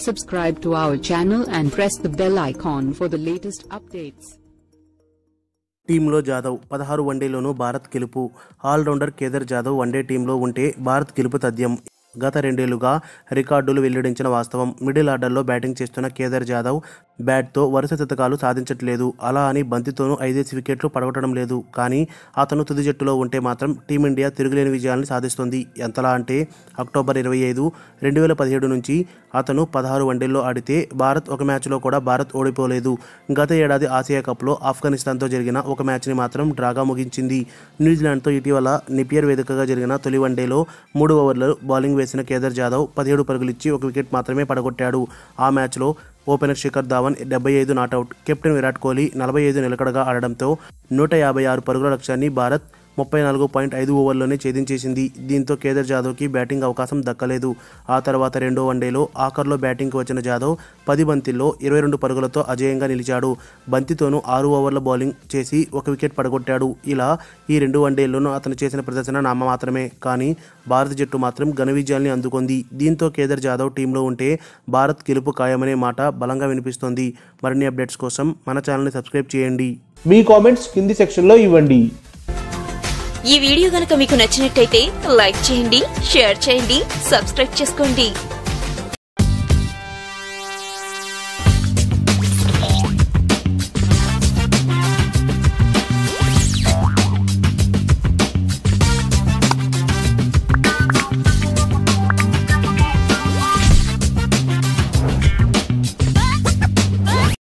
Subscribe to our channel and press the bell icon for the latest updates. టీంలో జాదవ్ 16 వన్డేలోనూ భారత్ గెలుపు. Allrounder Kedar Jadhav one day టీంలో ఉంటే భారత్ గెలుపు తథ్యం. గత 2 ఏళ్లుగా రికార్డులు వెల్లడించిన వాస్తవం. మిడిల్ ఆర్డర్లో బ్యాటింగ్ చేస్తున్న కేదార్ జాదవ్ బ్యాట్తో వరుస శతకాలు సాధించట్లేదు. అలా అని బంతితోనూ 5 వికెట్లు పడగొట్టడం లేదు. కానీ అతను తుది జట్టులో ఉంటే మాత్రం టీమిండియా తిరుగులేని విజయాన్ని సాధిస్తుంది. ఎంతలా అంటే అక్టోబర్ 25, 2017 నుంచి అతను 16 వన్డేల్లో ఆడితే భారత్ ఒక మ్యాచ్లో కూడా భారత్ ఓడిపోలేదు. గత ఏడాది ఆసియా కప్లో ఆఫ్ఘనిస్తాన్తో జరిగిన ఒక మ్యాచ్ని మాత్రం డ్రాగా ముగించింది. న్యూజిలాండ్తో ఇటీవల నిపియర్ వేదికగా జరిగిన తొలి వన్డేలో 3 ఓవర్లు బౌలింగ్ వేసిన కేదార్ జాదవ్ 17 పరుగులిచ్చి 1 వికెట్ మాత్రమే పడగొట్టాడు. ఆ మ్యాచ్లో opener Shikhar Dhawan 75 not out, captain Virat Kohli 45 నిలకడగా ఆడడంతో 156 పరుగుల లక్ష్యాన్ని భారత్ 34.5 ఓవర్లోనే ఛేదించేసింది. దీంతో కేదార్ జాదవ్కి బ్యాటింగ్ అవకాశం దక్కలేదు. ఆ తర్వాత రెండో వన్డేలో ఆఖర్లో బ్యాటింగ్కి వచ్చిన జాదవ్ 10 బంతిల్లో 22 పరుగులతో అజేయంగా నిలిచాడు. బంతితోనూ 6 ఓవర్ల బౌలింగ్ చేసి 1 వికెట్ పడగొట్టాడు. ఇలా ఈ 2 వన్డేల్లోనూ అతను చేసిన ప్రదర్శన నామమాత్రమే. కానీ భారత జట్టు మాత్రం ఘన విజయాల్ని అందుకుంది. దీంతో కేదార్ జాదవ్ టీంలో ఉంటే భారత్ గెలుపు ఖాయమనే మాట బలంగా వినిపిస్తోంది. మరిన్ని అప్డేట్స్ కోసం మన ఛానల్ని సబ్స్క్రైబ్ చేయండి. మీ కామెంట్స్ కింది సెక్షన్లో ఇవ్వండి. ఈ వీడియో గనుక మీకు నచ్చినట్టయితే లైక్ చేయండి, షేర్ చేయండి, సబ్స్క్రైబ్ చేసుకోండి.